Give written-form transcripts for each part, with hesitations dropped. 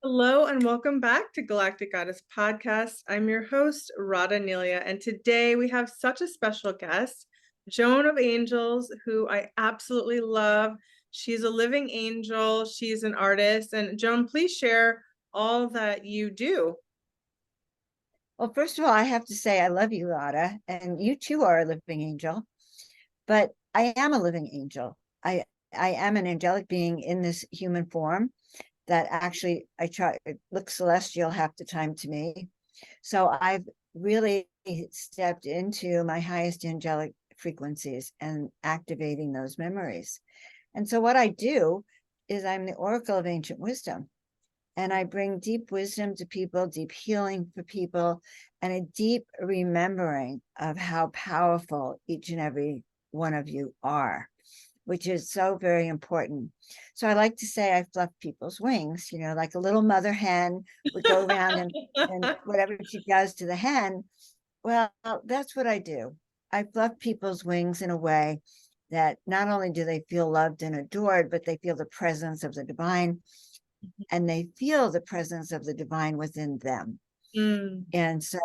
Hello and welcome back to Galactic Goddess Podcast. I'm your host, Radhaa, and today we have such a special guest, Joan of Angels, who I absolutely love. She's a living angel, she's an artist, and Joan, please share all that you do. Well, first of all, I have to say I love you, Radhaa, and you too are a living angel. But I am a living angel. I am an angelic being in this human form that actually I try it looks celestial half the time to me. So I've really stepped into my highest angelic frequencies and activating those memories. And so what I do is I'm the oracle of ancient wisdom. And I bring deep wisdom to people, deep healing for people, and a deep remembering of how powerful each and every one of you are, which is so very important. So I like to say I fluff people's wings, like a little mother hen would go around and whatever she does to the hen. Well, that's what I do. I fluff people's wings in a way that not only do they feel loved and adored, but they feel the presence of the divine and they feel the presence of the divine within them. And so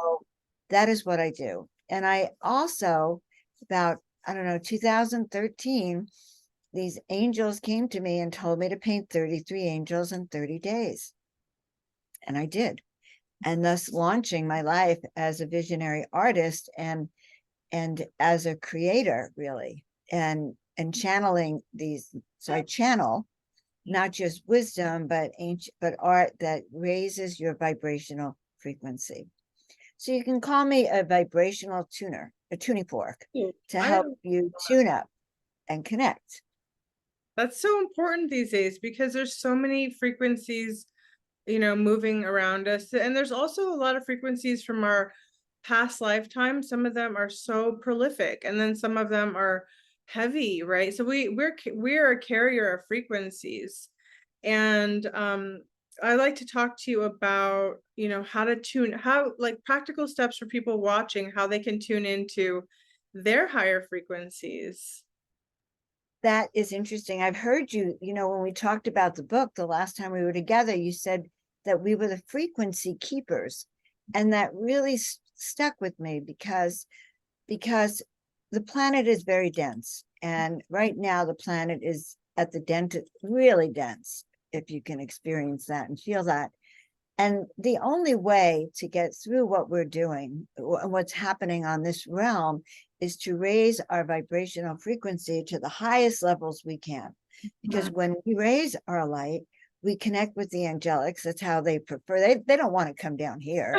that is what I do. And I also, about, I don't know, 2013, these angels came to me and told me to paint 33 angels in 30 days. And I did. And thus launching my life as a visionary artist and as a creator, really, and channeling these. So I channel not just wisdom, but art that raises your vibrational frequency. So you can call me a vibrational tuner, a tuning fork, to help you tune up and connect. That's so important these days because there's so many frequencies, moving around us. And there's also a lot of frequencies from our past lifetimes. Some of them are so prolific, and then some of them are heavy, right? So we're a carrier of frequencies. And I like to talk to you about, how to tune, like practical steps for people watching, how they can tune into their higher frequencies. That is interesting. I've heard you, when we talked about the book the last time we were together, you said that we were the frequency keepers. And that really stuck with me because the planet is very dense. And right now the planet is at the densest, really dense, if you can experience that and feel that. And the only way to get through what we're doing, what's happening on this realm, is to raise our vibrational frequency to the highest levels we can. Because when we raise our light, we connect with the angelics. That's how they prefer. They don't want to come down here.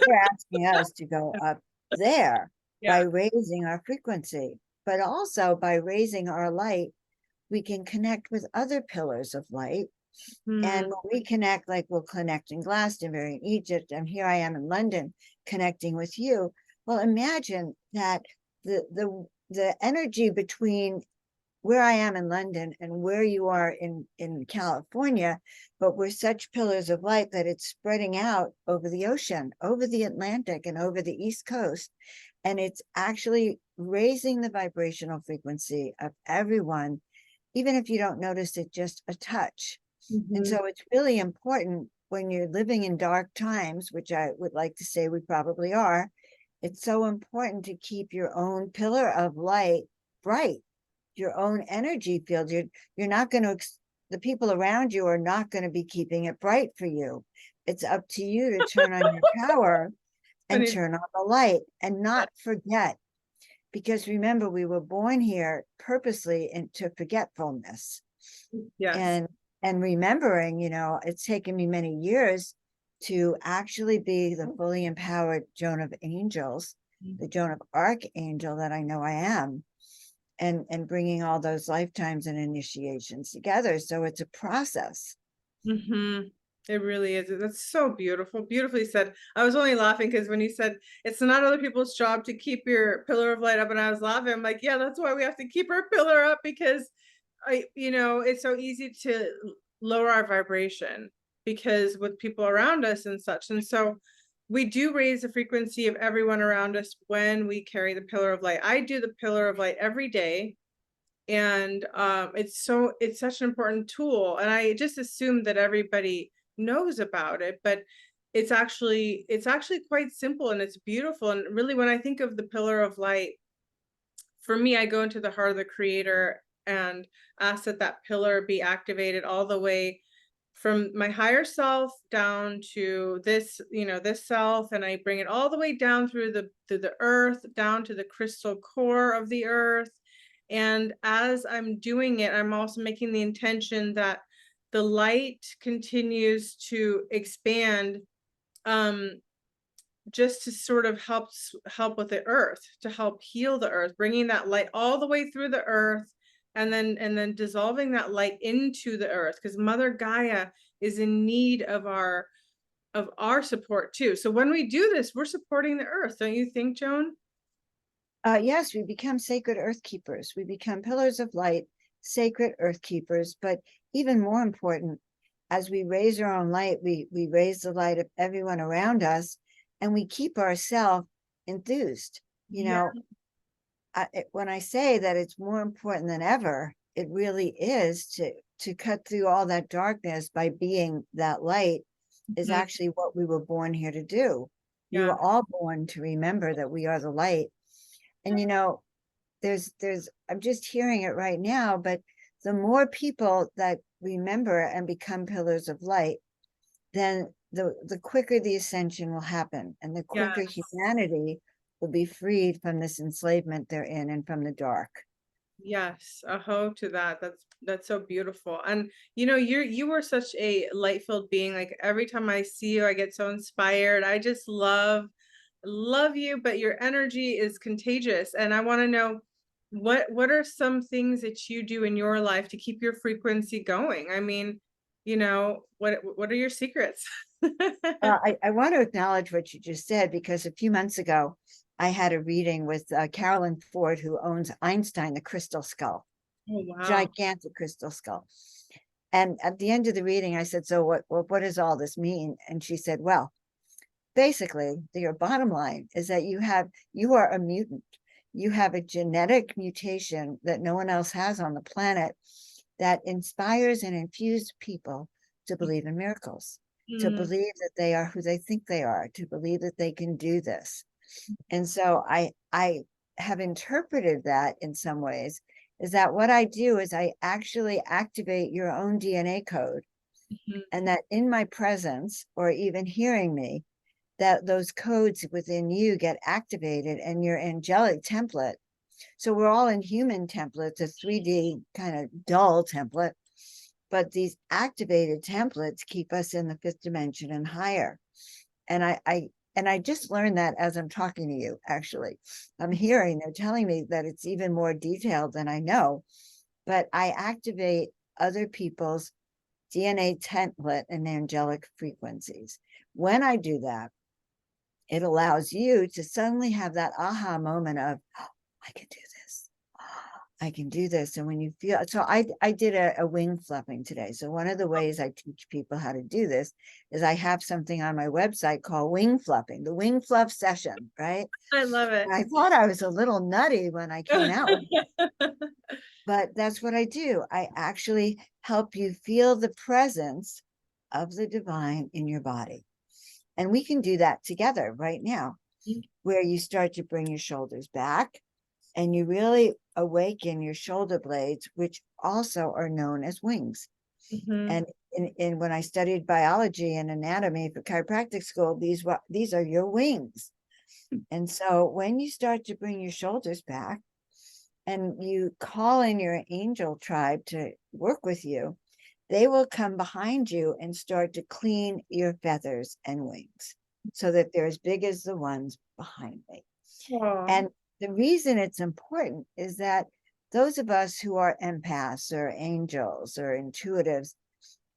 They're asking us to go up there by raising our frequency. But also by raising our light, we can connect with other pillars of light. And when we connect, like we'll connect in Glastonbury in Egypt, and here I am in London connecting with you. Well, imagine that the energy between where I am in London and where you are in California, but we're such pillars of light that it's spreading out over the ocean, over the Atlantic, and over the East Coast. And it's actually raising the vibrational frequency of everyone, even if you don't notice it, just a touch. And so it's really important when you're living in dark times, which I would like to say we probably are. It's so important to keep your own pillar of light bright, your own energy field. You're not going to, the people around you are not going to be keeping it bright for you. It's up to you to turn on your power and turn on the light and not forget. Because remember, we were born here purposely into forgetfulness. Yes. And remembering, it's taken me many years to actually be the fully empowered Joan of Angels, the Joan of Archangel that I know I am, and bringing all those lifetimes and initiations together. So it's a process. It really is. That's so beautiful. Beautifully said. I was only laughing because when you said it's not other people's job to keep your pillar of light up, and I was laughing. I'm like, yeah, that's why we have to keep our pillar up, because it's so easy to lower our vibration because with people around us and such. And so we do raise the frequency of everyone around us when we carry the pillar of light. I do the pillar of light every day. And it's such an important tool. And I just assume that everybody knows about it, but it's actually quite simple and it's beautiful. And really, when I think of the pillar of light, for me, I go into the heart of the creator and ask that that pillar be activated all the way from my higher self down to this, this self, and I bring it all the way down through the earth, down to the crystal core of the earth. And as I'm doing it, I'm also making the intention that the light continues to expand, um just to sort of help with the earth, to help heal the earth, bringing that light all the way through the earth, and then dissolving that light into the earth, because Mother Gaia is in need of our support too. So when we do this, we're supporting the earth, don't you think, Joan? Yes, we become sacred earth keepers. We become pillars of light, sacred earth keepers. But even more important, as we raise our own light, we raise the light of everyone around us, and we keep ourselves enthused. Yeah. When I say that it's more important than ever, it really is to cut through all that darkness by being that light is Mhm. actually what we were born here to do. We Yeah. were all born to remember that we are the light. And there's I'm just hearing it right now, but the more people that remember and become pillars of light, then the quicker the ascension will happen, and the Yeah. quicker humanity will be freed from this enslavement they're in and from the dark. Yes, a ho to that. That's so beautiful. And you were such a light-filled being. Like every time I see you, I get so inspired. I just love you, but your energy is contagious. And I want to know what are some things that you do in your life to keep your frequency going? I mean, what are your secrets? I want to acknowledge what you just said, because a few months ago, I had a reading with Carolyn Ford, who owns Einstein, the crystal skull, Oh, wow. gigantic crystal skull. And at the end of the reading, I said, so what does all this mean? And she said, well, basically, your bottom line is that you are a mutant. You have a genetic mutation that no one else has on the planet that inspires and infuses people to believe in miracles, to Mm, believe that they are who they think they are, to believe that they can do this. And so I have interpreted that in some ways is that what I do is I actually activate your own DNA code, mhm. and that in my presence or even hearing me, that those codes within you get activated and your angelic template. So we're all in human templates, a 3D kind of dull template, but these activated templates keep us in the fifth dimension and higher. And I just learned that as I'm talking to you. Actually, they're telling me that it's even more detailed than I know, but I activate other people's DNA template and angelic frequencies. When I do that, it allows you to suddenly have that aha moment of, oh, I can do this. I can do this. And when you feel, so I did a wing fluffing today. So one of the ways I teach people how to do this is I have something on my website called wing fluffing, the wing fluff session, right? I love it. I thought I was a little nutty when I came out with it, but that's what I do. I actually help you feel the presence of the divine in your body. And we can do that together right now, where you start to bring your shoulders back and you really awaken your shoulder blades, which also are known as wings. Mhm. And when I studied biology and anatomy for chiropractic school, these are your wings. And so when you start to bring your shoulders back and you call in your angel tribe to work with you, they will come behind you and start to clean your feathers and wings so that they're as big as the ones behind me. Aw. And the reason it's important is that those of us who are empaths or angels or intuitives,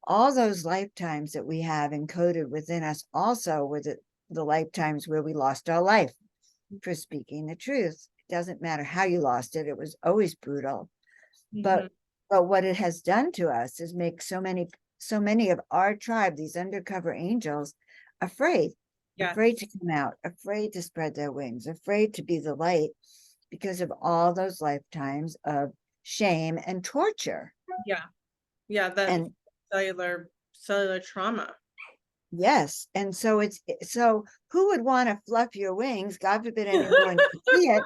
all those lifetimes that we have encoded within us also were the lifetimes where we lost our life for speaking the truth. It doesn't matter how you lost it, it was always brutal. Mhm. But what it has done to us is make so many of our tribe, these undercover angels, afraid Yes. to come out, afraid to spread their wings, afraid to be the light, because of all those lifetimes of shame and torture. Yeah. Yeah, that And cellular trauma. Yes. And so so who would want to fluff your wings? God forbid anyone could see it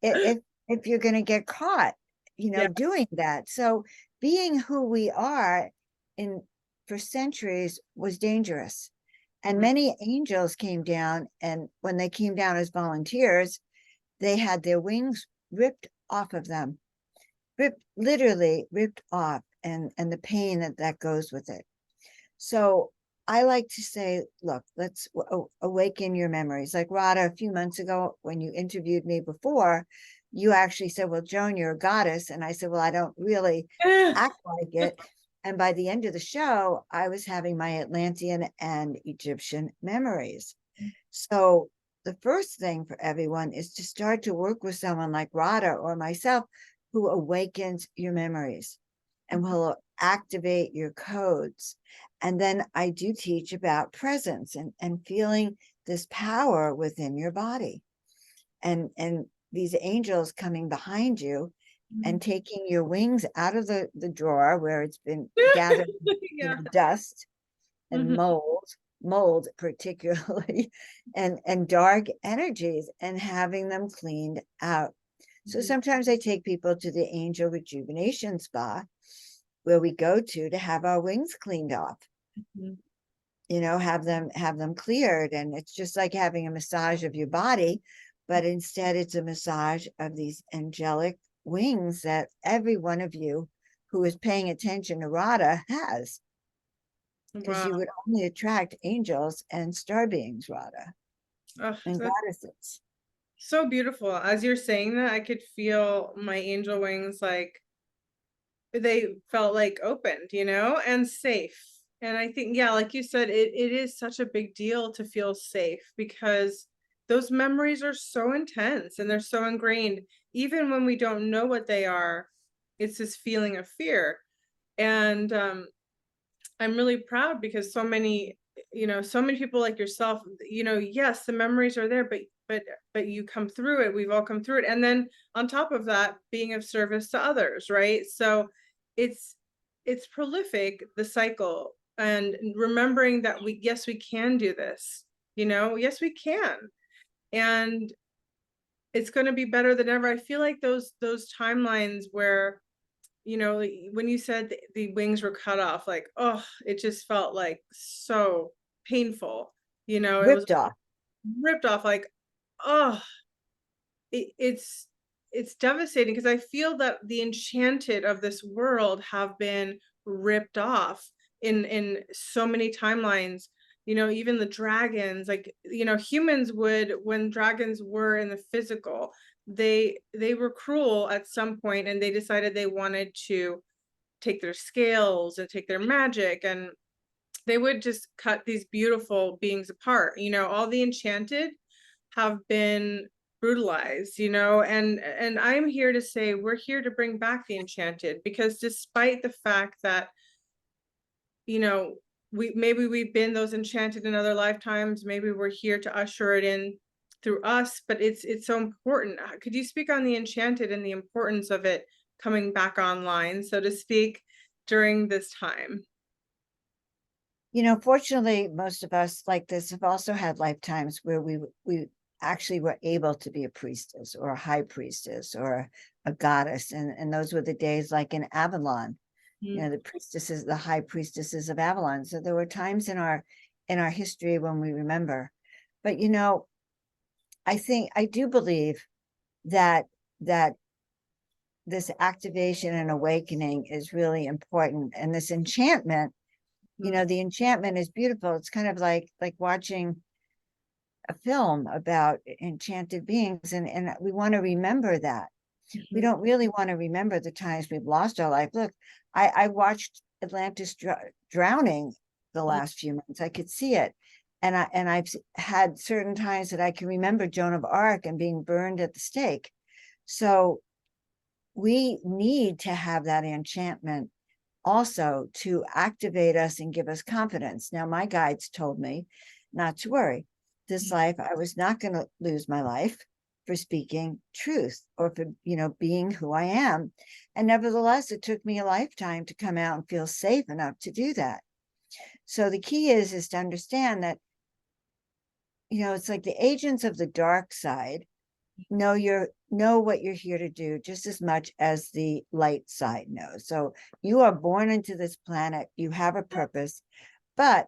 if you're going to get caught, Yeah. doing that. So being who we are in for centuries was dangerous. And Mhm. many angels came down, and when they came down as volunteers, they had their wings ripped off of them, literally ripped off, and the pain that goes with it. So I like to say, look, let's awaken your memories. Like Radha, a few months ago, when you interviewed me before, you actually said, well, Joan, you're a goddess. And I said, well, I don't really act like it. And by the end of the show, I was having my Atlantean and Egyptian memories. So the first thing for everyone is to start to work with someone like Radha or myself who awakens your memories and will activate your codes. And then I do teach about presence and feeling this power within your body. And these angels coming behind you and taking your wings out of the drawer where it's been gathered, Yeah. dust and Mhm. mold particularly, and dark energies, and having them cleaned out. So Mhm. sometimes I take people to the angel rejuvenation spa where we go to have our wings cleaned off, Mhm. have them cleared. And it's just like having a massage of your body, but instead it's a massage of these angelic wings that every one of you who is paying attention to Radha has, because Wow. you would only attract angels and star beings, Radha, Oh, and that's goddesses. so beautiful. As you're saying that, I could feel my angel wings like they felt like opened, and safe. And I think, yeah, like you said, it is such a big deal to feel safe because those memories are so intense and they're so ingrained. Even when we don't know what they are, it's this feeling of fear. And I'm really proud because so many people like yourself, yes, the memories are there, but you come through it. We've all come through it. And then on top of that, being of service to others, right? So it's it's prolific, the cycle, and remembering that yes, we can do this, yes, we can. And it's going to be better than ever. I feel like those timelines where when you said the wings were cut off, like, oh, it just felt like so painful. It was Ripped off. ripped off, like, oh, it's devastating because I feel that the enchanted of this world have been ripped off in so many timelines. Even the dragons, like, humans would, when dragons were in the physical, they were cruel at some point, and they decided they wanted to take their scales and take their magic, and they would just cut these beautiful beings apart. All the enchanted have been brutalized, and I'm here to say we're here to bring back the enchanted, because despite the fact that you know we've been those enchanted in other lifetimes, maybe we're here to usher it in through us, but it's so important. Could you speak on the enchanted and the importance of it coming back online, so to speak, during this time? Fortunately, most of us like this have also had lifetimes where we actually were able to be a priestess or a high priestess or a goddess. And those were the days like in Avalon, Mm. the priestesses, the high priestesses of Avalon. So there were times in our history when we remember. But I do believe that that this activation and awakening is really important. And this enchantment, Mm. the enchantment is beautiful. It's kind of like watching a film about enchanted beings, and we want to remember that. We Mhm. don't really want to remember the times we've lost our life. Look, I watched Atlantis drowning the Mm. last few months. I could see it. And I've had certain times that I can remember Joan of Arc and being burned at the stake. So we need to have that enchantment also to activate us and give us confidence. Now, my guides told me not to worry. This life, I was not going to lose my life for speaking truth or for, being who I am. And nevertheless, it took me a lifetime to come out and feel safe enough to do that. So the key is to understand that, it's like the agents of the dark side know what you're here to do just as much as the light side knows. So you are born into this planet, you have a purpose, but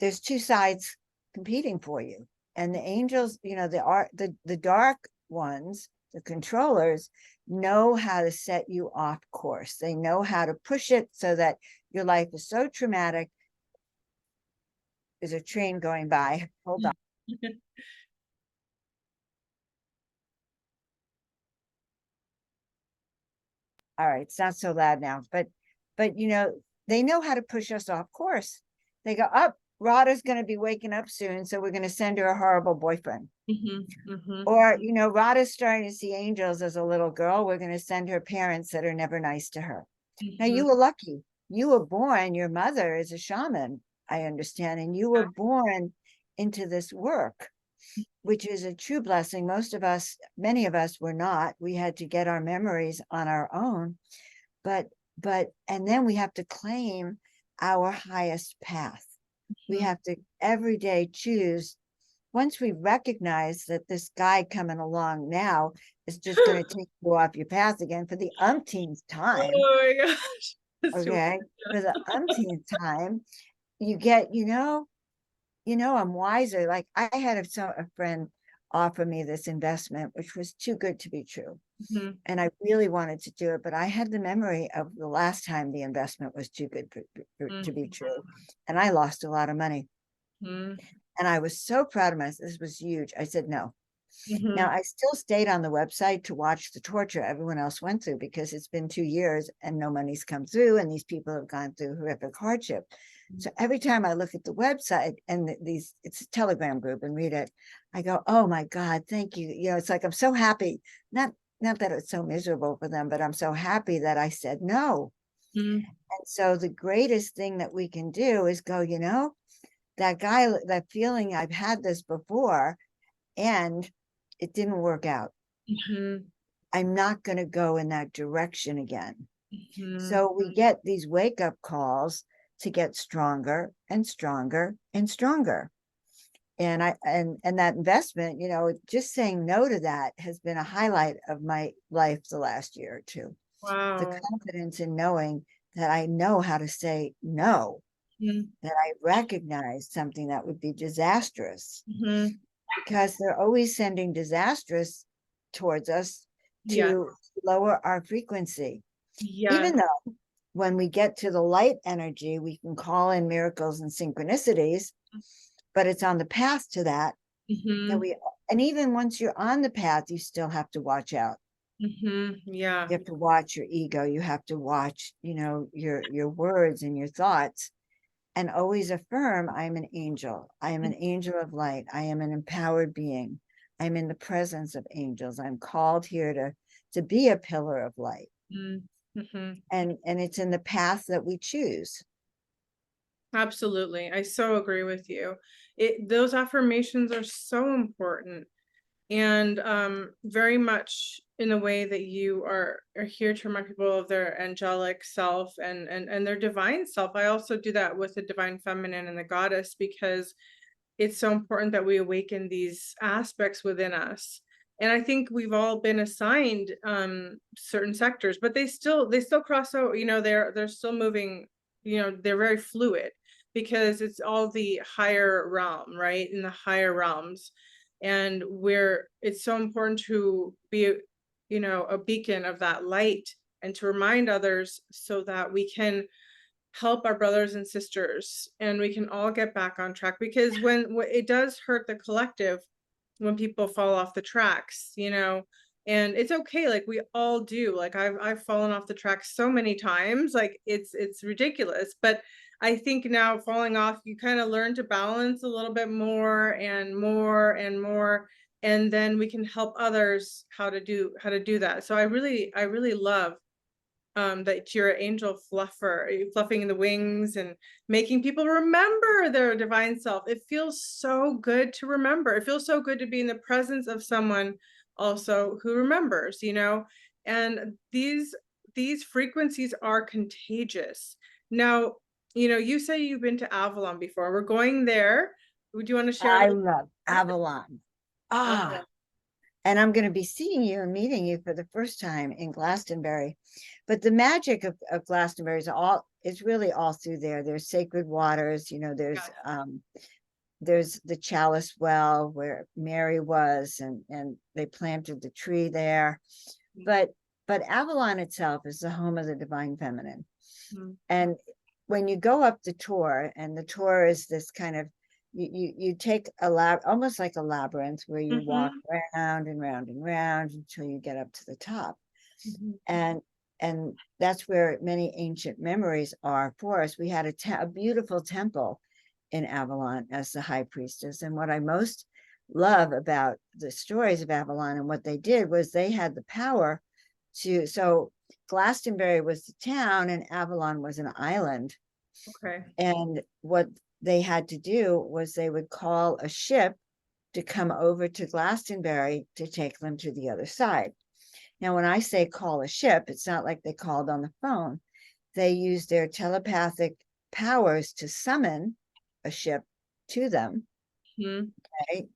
there's two sides competing for you. And the angels, the dark ones, the controllers, know how to set you off course. They know how to push it so that your life is so traumatic. There's a train going by. Hold on. All right, it's not so loud now, but they know how to push us off course. They go, up, Radha's going to be waking up soon, so we're going to send her a horrible boyfriend. Or, Radha's starting to see angels as a little girl. We're going to send her parents that are never nice to her. Now, you were lucky. You were born, your mother is a shaman, I understand, and you were born into this work, which is a true blessing. Many of us were not. We had to get our memories on our own, and then we have to claim our highest path. We have to every day choose. Once we recognize that this guy coming along now is just going to take you off your path again for the umpteenth time. Oh my gosh. Okay. For the umpteenth time, you get, I'm wiser. Like I had a friend offer me this investment, which was too good to be true. And I really wanted to do it, but I had the memory of the last time the investment was too good to be true. And I lost a lot of money. And I was so proud of myself. This was huge. I said, no. Now, I still stayed on the website to watch the torture everyone else went through, because it's been 2 years and no money's come through, and these people have gone through horrific hardship. So every time I look at the website and it's a Telegram group and read it, I go, oh my God, thank you. It's like, I'm so happy. Not that it's so miserable for them, but I'm so happy that I said no. And so the greatest thing that we can do is go, that guy, that feeling, I've had this before and it didn't work out. I'm not going to go in that direction again. So we get these wake-up calls to get stronger and stronger and stronger. And that investment, just saying no to that has been a highlight of my life the last year or two. Wow. The confidence in knowing that I know how to say no, that I recognize something that would be disastrous, because they're always sending disastrous towards us to lower our frequency. Even though when we get to the light energy, we can call in miracles and synchronicities, but it's on the path to that. And even once you're on the path, you still have to watch out. You have to watch your ego. You have to watch, your words and your thoughts, and always affirm, I am an angel. I am an angel of light. I am an empowered being. I'm in the presence of angels. I'm called here to be a pillar of light. And it's in the path that we choose. Absolutely. I so agree with you. Those affirmations are so important, and very much in the way that you are here to remind people of their angelic self and their divine self. I also do that with the divine feminine and the goddess, because it's so important that we awaken these aspects within us. And I think we've all been assigned certain sectors, but they still cross over. They're still moving. They're very fluid, because it's all the higher realm, right? In the higher realms, and it's so important to be, a beacon of that light, and to remind others, so that we can help our brothers and sisters, and we can all get back on track. Because when it does hurt the collective, when people fall off the tracks, and it's okay. Like, we all do. Like, I've fallen off the tracks so many times, like it's ridiculous. But I think now, falling off, you kind of learn to balance a little bit more and more and more, and then we can help others how to do that. So I really love that you're an angel fluffer, fluffing the wings and making people remember their divine self. It feels so good to remember. It feels so good to be in the presence of someone also who remembers, and these frequencies are contagious. Now, you say you've been to Avalon before. We're going there. Would you want to share a I little? love Avalon. Okay. Ah, and I'm going to be seeing you and meeting you for the first time in Glastonbury. But the magic of Glastonbury is really all through there. There's sacred waters, there's the chalice well where Mary was, and they planted the tree there. But Avalon itself is the home of the divine feminine. Mhm. And when you go up the tour, and the tour is this kind of, you take almost like a labyrinth where you walk Mhm. round and round and round until you get up to the top. Mhm. And that's where many ancient memories are for us. We had a beautiful temple in Avalon as the high priestess. And what I most love about the stories of Avalon and what they did was they had the power so Glastonbury was the town and Avalon was an island. Okay. And what they had to do was they would call a ship to come over to Glastonbury to take them to the other side. Now, when I say call a ship, it's not like they called on the phone. They used their telepathic powers to summon a ship to them, Mhm. right?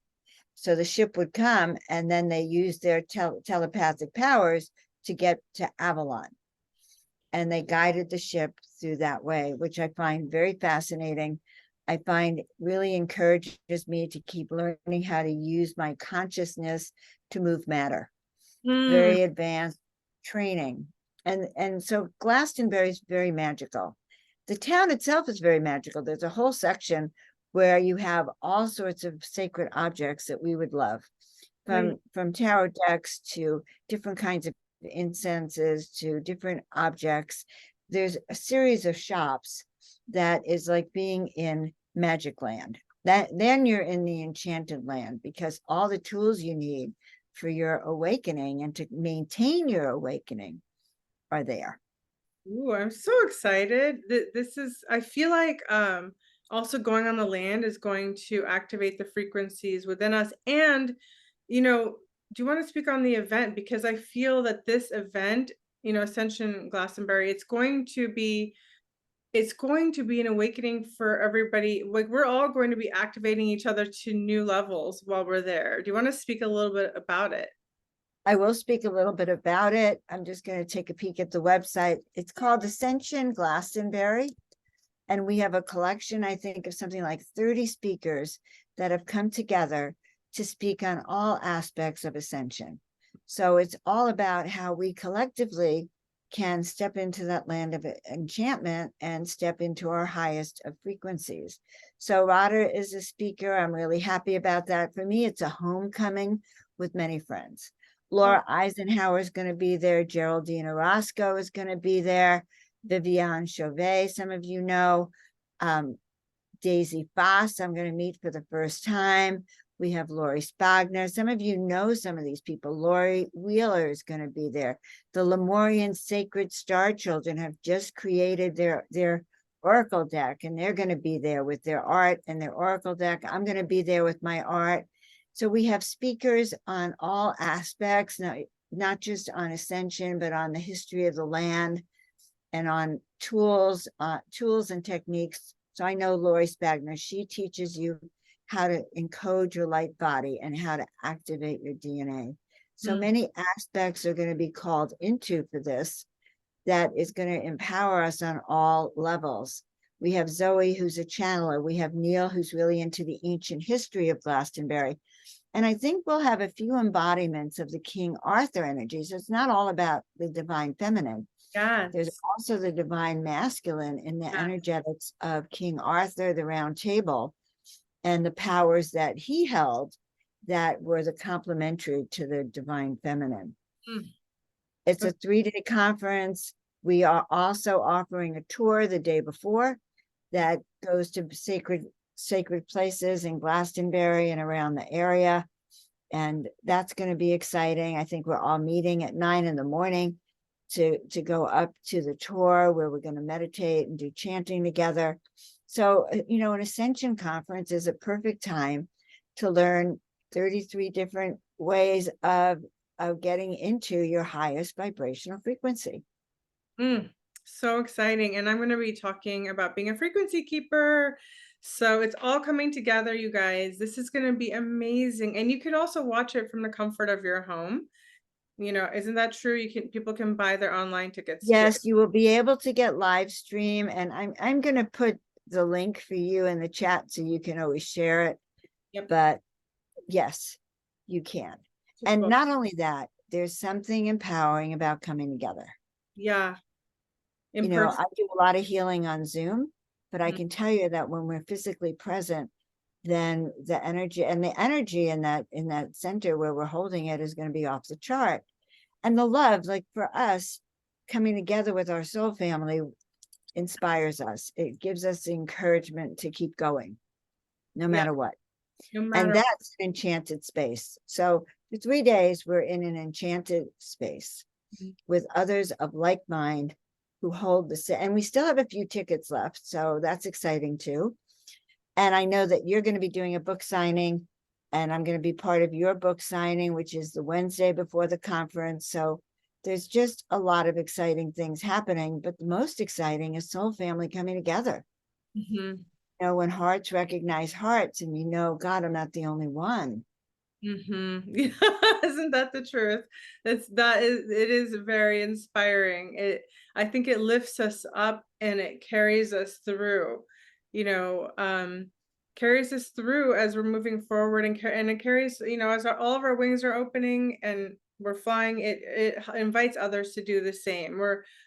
So the ship would come, and then they used their telepathic powers to get to Avalon. And they guided the ship through that way, which I find very fascinating. I find really encourages me to keep learning how to use my consciousness to move matter. Mm. Very advanced training. And so Glastonbury is very magical. The town itself is very magical. There's a whole section where you have all sorts of sacred objects that we would love, Great. from tarot decks to different kinds of incenses to different objects. There's a series of shops that is like being in magic land. Then you're in the enchanted land, because all the tools you need for your awakening and to maintain your awakening are there. Ooh, I'm so excited. This is, I feel like also going on the land is going to activate the frequencies within us. And, do you want to speak on the event? Because I feel that this event, Ascension Glastonbury, it's going to be an awakening for everybody. Like, we're all going to be activating each other to new levels while we're there. Do you want to speak a little bit about it? I will speak a little bit about it. I'm just going to take a peek at the website. It's called Ascension Glastonbury. And we have a collection, I think, of something like 30 speakers that have come together to speak on all aspects of ascension. So it's all about how we collectively can step into that land of enchantment and step into our highest of frequencies. So Radhaa is a speaker. I'm really happy about that. For me, it's a homecoming with many friends. Oh, Laura Eisenhower is going to be there. Geraldine Orozco is going to be there. Viviane Chauvet, some of you know. Daisy Foss, I'm going to meet for the first time. We have Lori Spagner. Some of you know some of these people. Lori Wheeler is going to be there. The Lemurian Sacred Star Children have just created their oracle deck, and they're going to be there with their art and their oracle deck. I'm going to be there with my art. So we have speakers on all aspects, not just on ascension, but on the history of the land and on tools and techniques. So I know Lori Spagner, she teaches you how to encode your light body and how to activate your DNA. So many aspects are going to be called into for this that is going to empower us on all levels. We have Zoe, who's a channeler. We have Neil, who's really into the ancient history of Glastonbury. And I think we'll have a few embodiments of the King Arthur energies. It's not all about the divine feminine. There's yes. also the divine masculine in the Yes. energetics of King Arthur, the Round Table, and the powers that he held that were the complementary to the divine feminine. Mm. It's a 3-day conference. We are also offering a tour the day before that goes to sacred places in Glastonbury and around the area. And that's going to be exciting. I think we're all meeting at 9 a.m. to go up to the tour where we're going to meditate and do chanting together. So, an Ascension conference is a perfect time to learn 33 different ways of getting into your highest vibrational frequency. Mm. So exciting. And I'm going to be talking about being a frequency keeper. So it's all coming together, you guys. This is going to be amazing. And you can also watch it from the comfort of your home. Isn't that true? People can buy their online tickets too. Yes, you will be able to get live stream, and I'm going to put the link for you in the chat so you can always share it. Yep. But yes, you can. And Cool. not only that, there's something empowering about coming together. Yeah. In I person. do a lot of healing on Zoom, but I Mhm. can tell you that when we're physically present, then the energy in that center where we're holding it is going to be off the chart. And the love, like for us, coming together with our soul family inspires us. It gives us the encouragement to keep going, no Yeah. matter what. No And matter. that's an enchanted space. So for 3 days, we're in an enchanted space Mhm. with others of like mind who hold the same. And we still have a few tickets left. So that's exciting too. And I know that you're going to be doing a book signing, and I'm going to be part of your book signing, which is the Wednesday before the conference. So there's just a lot of exciting things happening. But the most exciting is soul family coming together. Mhm. When hearts recognize hearts, and God, I'm not the only one. Mm-hmm. Yeah, isn't that the truth? It is very inspiring. I think it lifts us up and it carries us through, you know, um, carries us through as we're moving forward and it carries, as all of our wings are opening and we're flying, it invites others to do the same.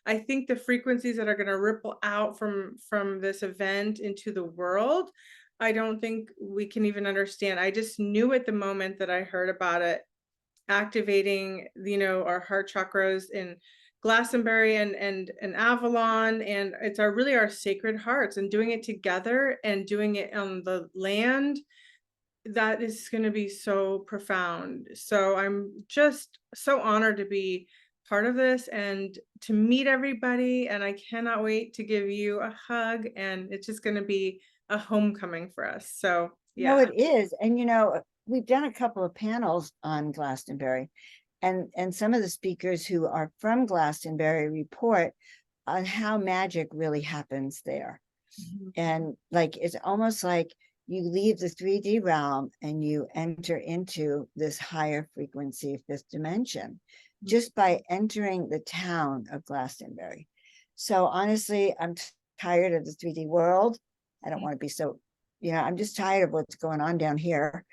I think the frequencies that are going to ripple out from this event into the world, I don't think we can even understand. I just knew at the moment that I heard about it, activating, our heart chakras in Glastonbury and Avalon, and it's really our sacred hearts, and doing it together and doing it on the land, that is going to be so profound. So I'm just so honored to be part of this and to meet everybody. And I cannot wait to give you a hug. And it's just going to be a homecoming for us. So, No, yeah. it is. And we've done a couple of panels on Glastonbury, and some of the speakers who are from Glastonbury report on how magic really happens there. Mhm. And like it's almost like you leave the 3D realm and you enter into this higher frequency fifth dimension just by entering the town of Glastonbury. So honestly, I'm tired of the 3D world. I don't want to be so, I'm just tired of what's going on down here.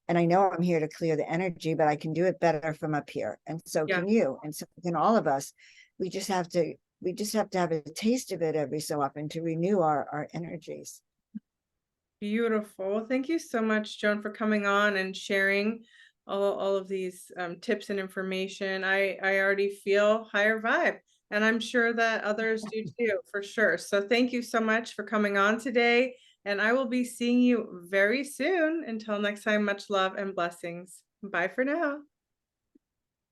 And I know I'm here to clear the energy, but I can do it better from up here. And so Yeah. can you. And so can all of us. We just have to have a taste of it every so often to renew our energies. Beautiful. Well, thank you so much, Joan, for coming on and sharing all of these tips and information. I already feel higher vibe, and I'm sure that others do too, for sure. So thank you so much for coming on today, and I will be seeing you very soon. Until next time, much love and blessings. Bye for now.